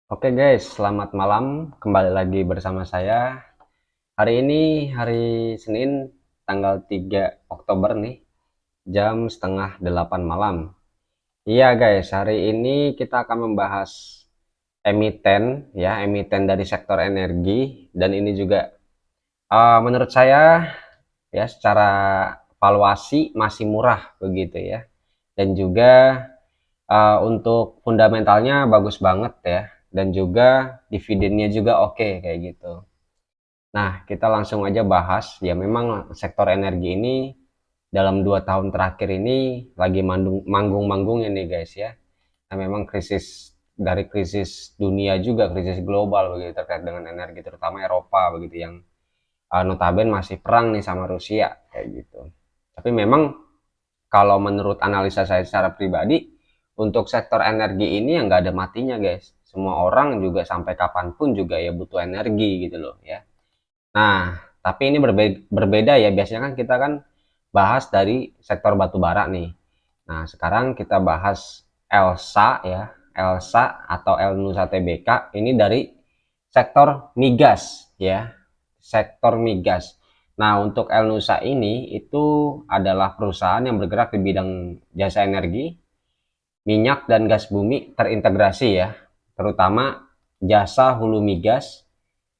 Oke guys, selamat malam. Kembali lagi bersama saya. Hari ini hari Senin tanggal 3 Oktober nih, jam setengah 8 malam. Iya guys, hari ini kita akan membahas emiten ya, emiten dari sektor energi dan ini juga menurut saya ya secara valuasi masih murah begitu ya. Dan juga untuk fundamentalnya bagus banget ya dan juga dividennya juga oke kayak gitu. Nah, kita langsung aja bahas ya memang sektor energi ini dalam 2 tahun terakhir ini lagi manggung-manggung ini guys ya. Nah, memang krisis dunia juga krisis global begitu terkait dengan energi terutama Eropa begitu yang notabene masih perang nih sama Rusia kayak gitu. Tapi memang kalau menurut analisa saya secara pribadi, untuk sektor energi ini yang nggak ada matinya guys. Semua orang juga sampai kapanpun juga ya butuh energi gitu loh ya. Nah, tapi ini berbeda ya. Biasanya kan kita kan bahas dari sektor batu bara nih. Nah, sekarang kita bahas ELSA ya. ELSA atau El Nusa Tbk ini dari sektor migas ya. Sektor migas. Nah, untuk El Nusa ini itu adalah perusahaan yang bergerak di bidang jasa energi, minyak dan gas bumi terintegrasi ya, terutama jasa hulu migas,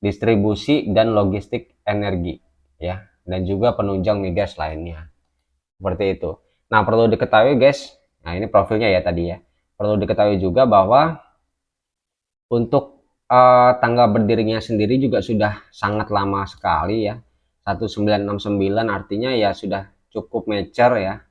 distribusi dan logistik energi ya, dan juga penunjang migas lainnya. Seperti itu. Nah, perlu diketahui guys, nah ini profilnya ya tadi ya. Perlu diketahui juga bahwa untuk tanggal berdirinya sendiri juga sudah sangat lama sekali ya. 1969 artinya ya sudah cukup mature ya.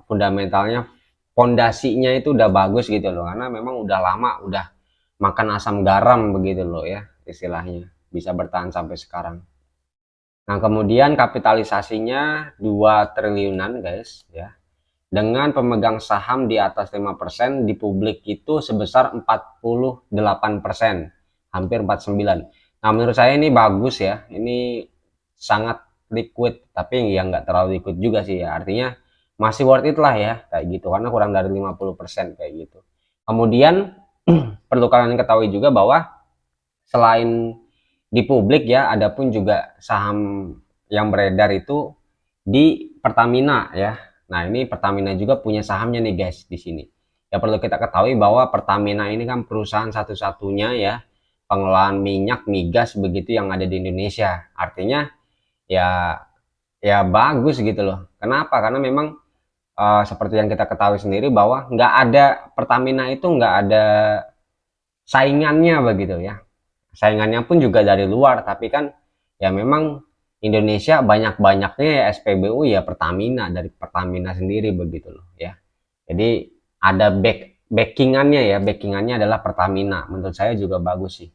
Fundamentalnya pondasinya itu udah bagus gitu loh karena memang udah lama udah makan asam garam begitu loh ya istilahnya bisa bertahan sampai sekarang. Nah, kemudian kapitalisasinya 2 triliunan guys ya. Dengan pemegang saham di atas 5%, di publik itu sebesar 48%, hampir 49. Nah, menurut saya ini bagus ya. Ini sangat liquid, tapi ya nggak terlalu liquid juga sih ya. Artinya masih worth it lah ya, kayak gitu. Karena kurang dari 50% kayak gitu. Kemudian perlu kalian ketahui juga bahwa selain di publik ya, ada pun juga saham yang beredar itu di Pertamina ya. Nah, ini Pertamina juga punya sahamnya nih guys di sini. Ya perlu kita ketahui bahwa Pertamina ini kan perusahaan satu-satunya ya pengelolaan minyak migas begitu yang ada di Indonesia. Artinya ya ya bagus gitu loh. Kenapa? Karena memang seperti yang kita ketahui sendiri bahwa nggak ada Pertamina itu nggak ada saingannya begitu ya. Saingannya pun juga dari luar, tapi kan ya memang Indonesia banyak-banyaknya ya SPBU ya Pertamina dari Pertamina sendiri begitu loh ya. Jadi ada backingannya ya, backingannya adalah Pertamina. Menurut saya juga bagus sih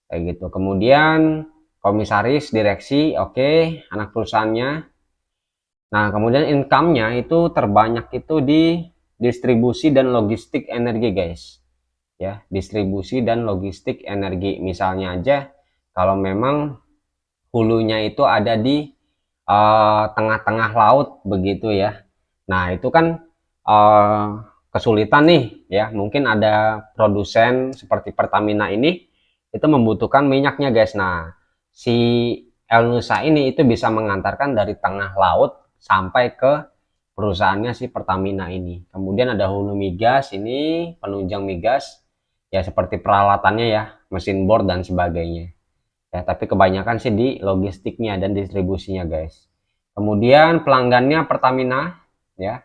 kayak gitu. Kemudian komisaris direksi oke, okay, anak perusahaannya. Nah, kemudian income-nya itu terbanyak itu di distribusi dan logistik energi guys ya, distribusi dan logistik energi. Misalnya aja kalau memang hulunya itu ada di tengah-tengah laut begitu ya. Nah, itu kan uh, kesulitan nih ya. Mungkin ada produsen seperti Pertamina ini itu membutuhkan minyaknya guys. Nah, si El Nusa ini itu bisa mengantarkan dari tengah laut sampai ke perusahaannya si Pertamina ini. Kemudian ada hulu migas ini, penunjang migas ya seperti peralatannya ya, mesin bor dan sebagainya. Ya, tapi kebanyakan sih di logistiknya dan distribusinya, guys. Kemudian pelanggannya Pertamina ya,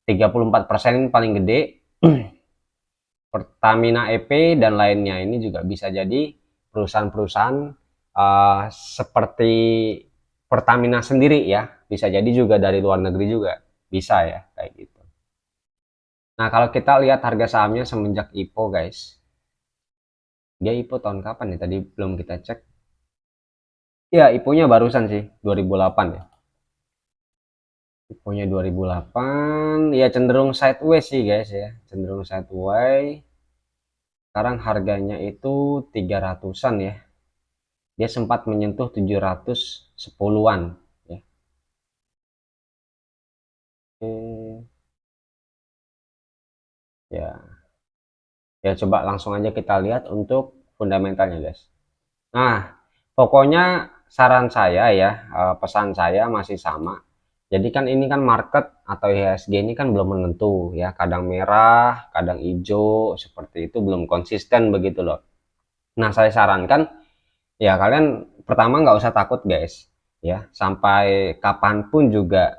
34% paling gede. Pertamina EP dan lainnya ini juga bisa jadi perusahaan-perusahaan seperti Pertamina sendiri ya, bisa jadi juga dari luar negeri juga bisa ya kayak gitu. Nah, kalau kita lihat harga sahamnya semenjak IPO guys, dia IPO tahun kapan nih? Tadi belum kita cek. Ya, IPO-nya barusan sih, 2008 ya. IPO-nya 2008, ya cenderung sideways sih guys ya, cenderung sideways. Sekarang harganya itu 300-an ya. Dia sempat menyentuh 710-an ya. Oke, ya. Ya coba langsung aja kita lihat untuk fundamentalnya guys. Nah, pokoknya saran saya ya, pesan saya masih sama. Jadi kan ini kan market atau IHSG ini kan belum menentu ya, kadang merah, kadang hijau, seperti itu belum konsisten begitu loh. Nah, saya sarankan ya kalian pertama nggak usah takut guys, ya sampai kapanpun juga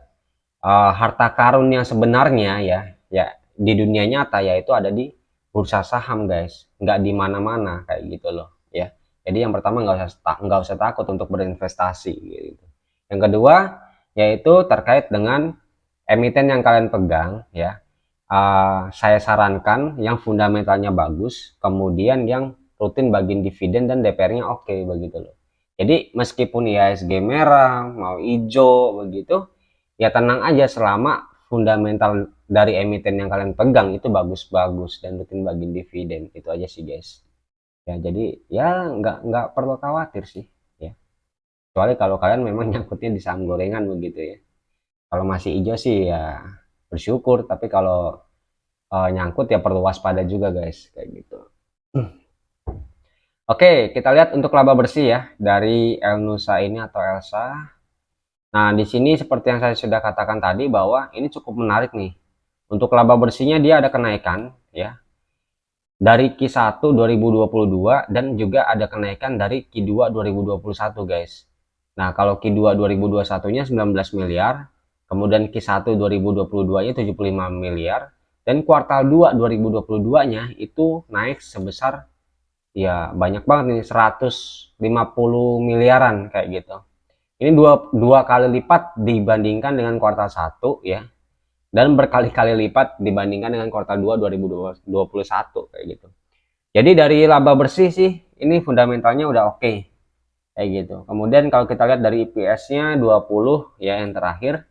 harta karun yang sebenarnya ya, ya di dunia nyata yaitu ada di bursa saham guys, nggak di mana-mana kayak gitu loh ya. Jadi yang pertama nggak usah takut untuk berinvestasi gitu. Yang kedua yaitu terkait dengan emiten yang kalian pegang ya. Saya sarankan yang fundamentalnya bagus, kemudian yang rutin bagiin dividen dan DPR-nya oke begitu loh. Jadi meskipun IHSG merah, mau hijau begitu, ya tenang aja selama fundamental dari emiten yang kalian pegang itu bagus-bagus dan rutin bagiin dividen. Itu aja sih guys. Ya jadi ya nggak perlu khawatir sih ya. Kecuali kalau kalian memang nyangkutnya di saham gorengan begitu ya. Kalau masih hijau sih ya bersyukur, tapi kalau nyangkut ya perlu waspada juga guys kayak gitu. Oke, kita lihat untuk laba bersih ya dari Elnusa ini atau Elsa. Nah, di sini seperti yang saya sudah katakan tadi bahwa ini cukup menarik nih. Untuk laba bersihnya dia ada kenaikan ya dari Q1 2022 dan juga ada kenaikan dari Q2 2021 guys. Nah, kalau Q2 2021-nya 19 miliar, kemudian Q1 2022-nya 75 miliar, dan kuartal 2 2022-nya itu naik sebesar ya banyak banget nih 150 miliaran kayak gitu. Ini dua kali lipat dibandingkan dengan kuartal 1 ya, dan berkali-kali lipat dibandingkan dengan kuartal 2 2021 kayak gitu. Jadi dari laba bersih sih ini fundamentalnya udah oke kayak gitu. Kemudian kalau kita lihat dari EPS-nya 20 ya yang terakhir.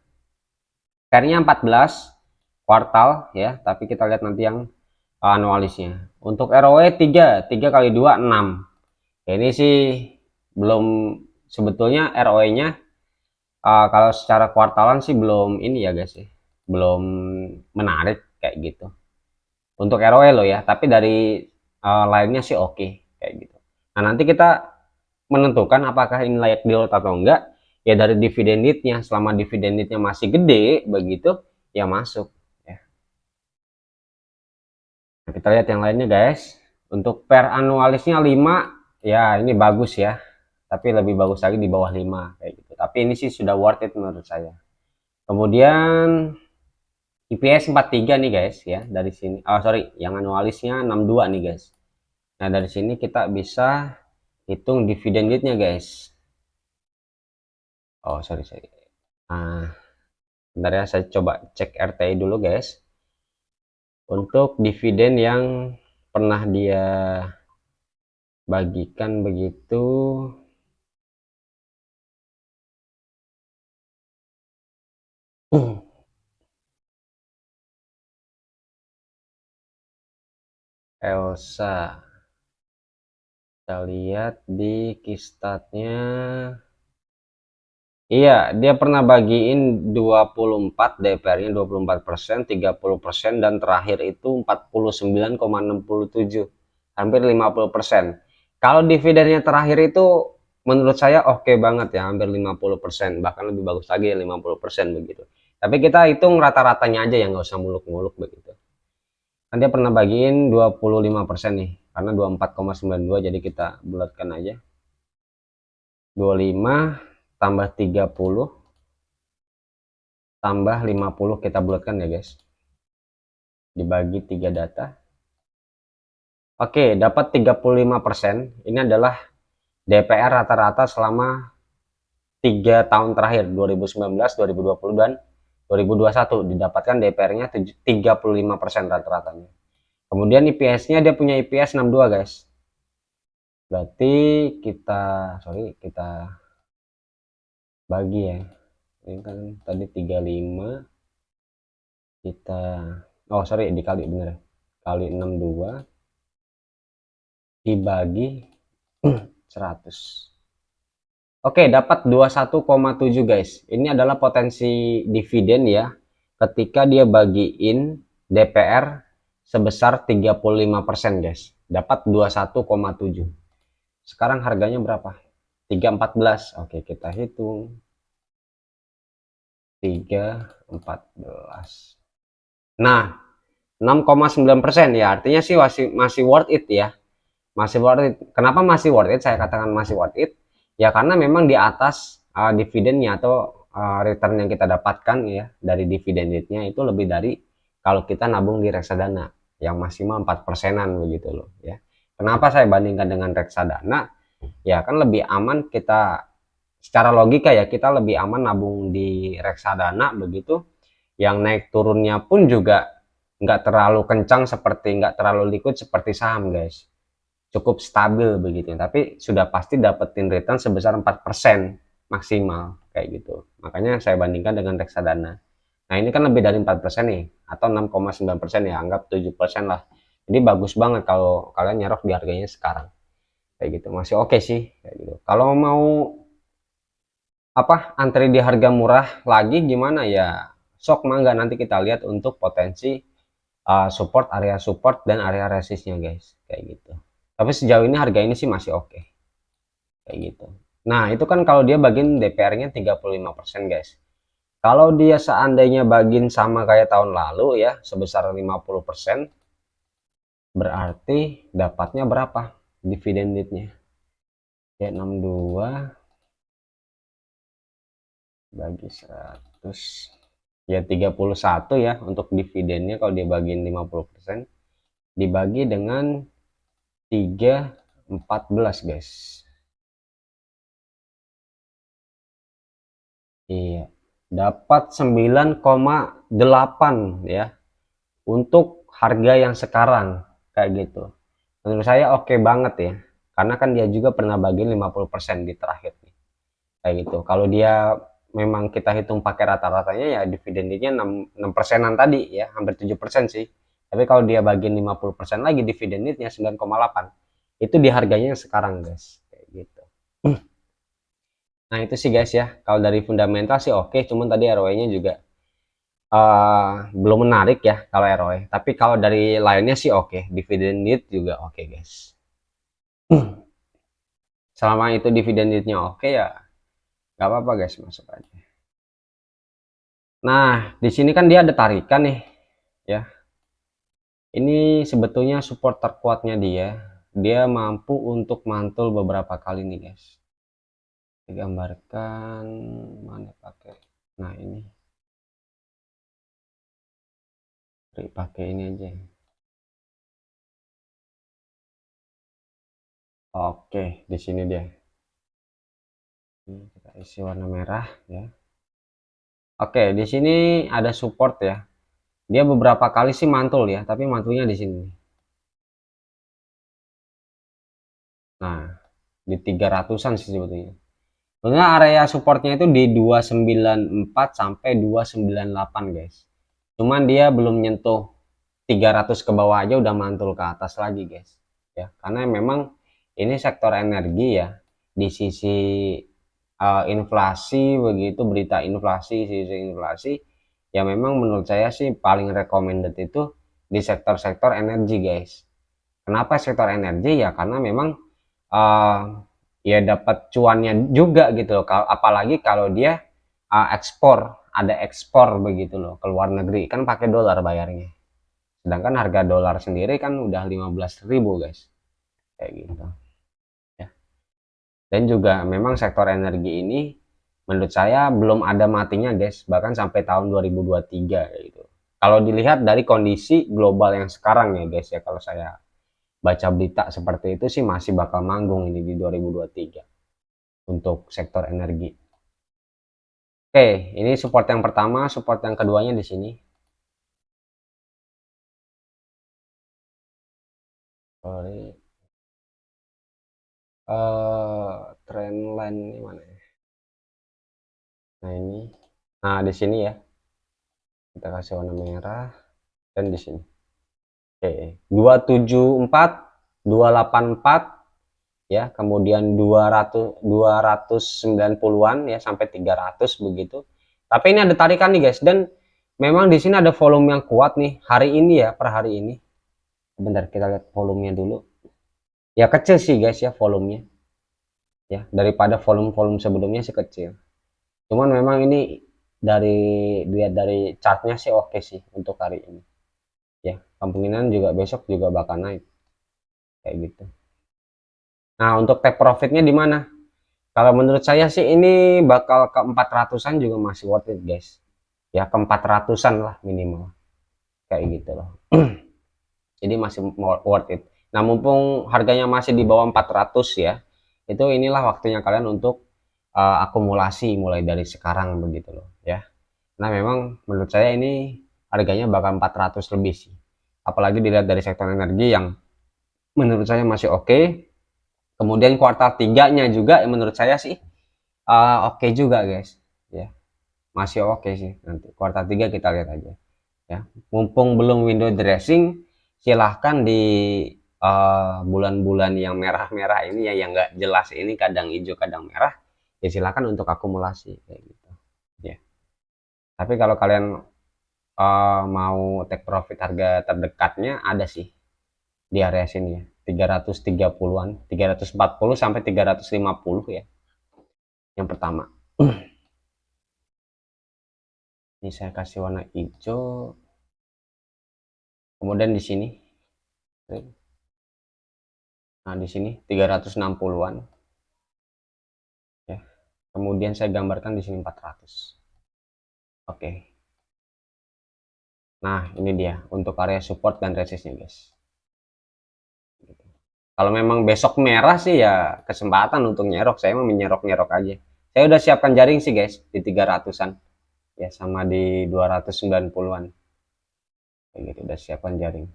PR-nya 14 kuartal ya, tapi kita lihat nanti yang anualisnya. Untuk ROE 3 kali 2 6. Ya, ini sih belum, sebetulnya ROE-nya kalau secara kuartalan sih belum ini ya guys ya. Belum menarik kayak gitu. Untuk ROE loh ya, tapi dari lainnya sih oke kayak gitu. Nah, nanti kita menentukan apakah ini layak di hold atau enggak ya dari dividen yieldnya. Selama dividen yieldnya masih gede begitu ya masuk ya. Nah, kita lihat yang lainnya guys. Untuk per annualisnya 5 ya ini bagus ya, tapi lebih bagus lagi di bawah 5 kayak gitu. Tapi ini sih sudah worth it menurut saya. Kemudian EPS 43 nih guys ya dari sini. Oh sorry, yang annualisnya 62 nih guys. Nah dari sini kita bisa hitung dividen yieldnya guys. Oh sorry. Nah, bentar ya saya coba cek RTI dulu guys. Untuk dividen yang pernah dia bagikan begitu. Elsa, kita lihat di kistatnya. Iya, dia pernah bagiin 24 DPR-nya 24%, 30% dan terakhir itu 49,67, hampir 50%. Kalau dividennya terakhir itu menurut saya oke banget ya, hampir 50%, bahkan lebih bagus lagi ya 50% begitu. Tapi kita hitung rata-ratanya aja ya, nggak usah muluk-muluk begitu. Kan dia pernah bagiin 25% nih, karena 24,92 jadi kita bulatkan aja. 25 tambah 30 tambah 50 kita bulatkan ya guys, dibagi 3 data. Oke, dapat 35%. Ini adalah DPR rata-rata selama 3 tahun terakhir 2019, 2020 dan 2021 didapatkan DPR-nya 35% rata-ratanya. Kemudian IPS-nya dia punya IPS 62 guys. Berarti kita bagi ya. Ini kan tadi 35 kita dikali bener ya. Kali 62 dibagi 100. Oke, dapat 21,7 guys. Ini adalah potensi dividen ya ketika dia bagiin DPR sebesar 35% guys, dapat 21,7. Sekarang harganya berapa? 314. Oke, kita hitung 314. Nah, 6,9% ya, artinya sih masih worth it ya. Masih worth it. Kenapa masih worth it? Saya katakan masih worth it. Ya karena memang di atas dividennya atau return yang kita dapatkan ya dari dividen yieldnya itu lebih dari kalau kita nabung di reksadana yang maksimal 4%-an begitu loh ya. Kenapa saya bandingkan dengan reksadana? Ya kan lebih aman, kita secara logika ya kita lebih aman nabung di reksadana begitu, yang naik turunnya pun juga nggak terlalu kencang, seperti nggak terlalu liquid seperti saham guys, cukup stabil begitu, tapi sudah pasti dapetin return sebesar 4% maksimal kayak gitu. Makanya saya bandingkan dengan reksadana. Nah ini kan lebih dari 4% nih, atau 6,9% ya, anggap 7% lah. Jadi bagus banget kalau kalian nyerok di harganya sekarang kayak gitu, masih oke sih kayak gitu. Kalau mau antri di harga murah lagi gimana ya, sok mangga, nanti kita lihat untuk potensi support, area support dan area resistnya guys kayak gitu. Tapi sejauh ini harga ini sih masih oke kayak gitu. Nah itu kan kalau dia bagiin DPR nya 35% guys. Kalau dia seandainya bagiin sama kayak tahun lalu ya sebesar 50%, berarti dapatnya berapa dividen yieldnya ya? 62 bagi 100 ya 31 ya untuk dividennya. Kalau dia bagiin 50% dibagi dengan 314 guys. Iya, dapat 9,8 ya untuk harga yang sekarang kayak gitu. Menurut saya oke banget ya. Karena kan dia juga pernah bagi 50% di terakhir nih. Kayak gitu. Kalau dia memang kita hitung pakai rata-ratanya ya dividennya 6 persenan tadi ya, hampir 7% sih. Tapi kalau dia bagi 50% lagi dividennya 9,8. Itu di harganya yang sekarang guys. Kayak gitu. Nah itu sih guys ya. Kalau dari fundamental sih oke, cuman tadi ROE-nya juga belum menarik ya kalau ROE. Tapi kalau dari lainnya sih oke, dividend yield juga oke guys. Selama itu dividend yieldnya oke ya nggak apa-apa guys, masuk aja. Nah di sini kan dia ada tarikan nih ya. Ini sebetulnya support terkuatnya dia. Dia mampu untuk mantul beberapa kali nih guys. Digambarkan mana pakai. Nah ini pakai ini aja. Oke, di sini dia. Ini kita isi warna merah ya. Oke, di sini ada support ya. Dia beberapa kali sih mantul ya, tapi mantulnya di sini. Nah, di 300-an sih sebetulnya. Sebenarnya area supportnya itu di 294 sampai 298 guys. Cuman dia belum nyentuh 300 ke bawah aja udah mantul ke atas lagi guys. Ya, karena memang ini sektor energi ya. Di sisi inflasi begitu, berita inflasi, sisi inflasi ya, memang menurut saya sih paling recommended itu di sektor-sektor energi guys. Kenapa sektor energi ya, karena memang uh, ya dapat cuannya juga gitu loh. Apalagi kalau dia ekspor, ada ekspor begitu loh ke luar negeri, kan pakai dolar bayarnya. Sedangkan harga dolar sendiri kan udah 15.000 guys kayak gitu ya. Dan juga memang sektor energi ini menurut saya belum ada matinya guys, bahkan sampai tahun 2023 gitu. Kalau dilihat dari kondisi global yang sekarang ya guys ya, kalau saya baca berita seperti itu sih masih bakal manggung ini di 2023 untuk sektor energi. Oke, ini support yang pertama, support yang keduanya di sini. Sorry. Trendline ini mana ya? Nah ini. Nah di sini ya. Kita kasih warna merah dan di sini. Oke, 274, 284 ya, kemudian 290-an ya sampai 300 begitu. Tapi ini ada tarikan nih guys, dan memang di sini ada volume yang kuat nih hari ini ya, per hari ini. Bentar, kita lihat volumenya dulu. Ya kecil sih guys ya volumenya. Ya, daripada volume-volume sebelumnya sih kecil. Cuman memang ini dari lihat dari chartnya sih oke sih untuk hari ini. Ya, kemungkinan juga besok juga bakal naik kayak gitu. Nah, untuk take profitnya di mana? Kalau menurut saya sih ini bakal ke 400-an juga masih worth it guys. Ya ke 400-an lah minimal. Kayak gitu loh. Jadi masih worth it. Nah, mumpung harganya masih di bawah 400 ya, itu inilah waktunya kalian untuk akumulasi mulai dari sekarang begitu loh ya. Nah, memang menurut saya ini harganya bakal 400 lebih sih. Apalagi dilihat dari sektor energi yang menurut saya masih oke. Kemudian kuartal 3-nya juga menurut saya sih oke juga guys. Ya, masih oke sih. Nanti kuartal 3 kita lihat aja. Ya, mumpung belum window dressing, silahkan di bulan-bulan yang merah-merah ini ya, yang nggak jelas ini, kadang hijau kadang merah, ya silahkan untuk akumulasi kayak gitu ya. Tapi kalau kalian mau take profit, harga terdekatnya ada sih di area sini ya, 330-an, 340 sampai 350 ya yang pertama. Ini saya kasih warna hijau, kemudian di sini, nah di sini 360-an ya. Kemudian saya gambarkan di sini 400. Oke. Nah, ini dia untuk area support dan resistnya, guys. Kalau memang besok merah sih ya kesempatan untuk nyerok. Saya mau menyerok-nyerok aja. Saya udah siapkan jaring sih, guys, di 300-an. Ya, sama di 290-an. Kayak gitu udah siapkan jaring.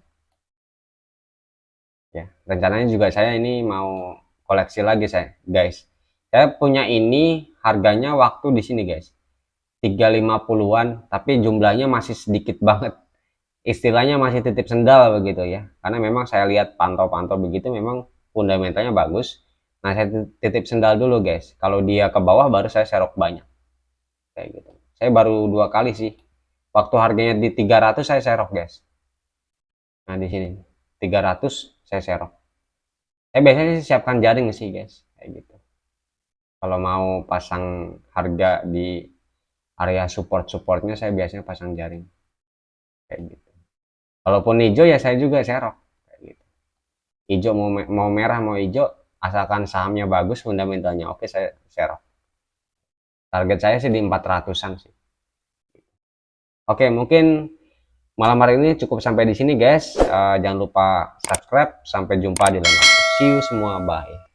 Ya, rencananya juga saya ini mau koleksi lagi saya, guys. Saya punya ini harganya waktu di sini, guys. 350-an, tapi jumlahnya masih sedikit banget. Istilahnya masih titip sendal begitu ya, karena memang saya lihat pantau-pantau begitu memang fundamentalnya bagus. Nah, saya titip sendal dulu guys, kalau dia ke bawah baru saya serok banyak kayak gitu. Saya baru 2 kali sih, waktu harganya di 300 saya serok guys. Nah, di sini 300 saya serok. Saya biasanya sih siapkan jaring sih guys kayak gitu, kalau mau pasang harga di area support-supportnya saya biasanya pasang jaring kayak gitu. Kalaupun hijau ya saya juga serok kayak gitu. Hijau mau merah mau hijau, asalkan sahamnya bagus, fundamentalnya oke, saya share. Target saya sih di 400-an sih. Oke, mungkin malam hari ini cukup sampai di sini guys. Jangan lupa subscribe. Sampai jumpa di lain waktu. See you semua, bye.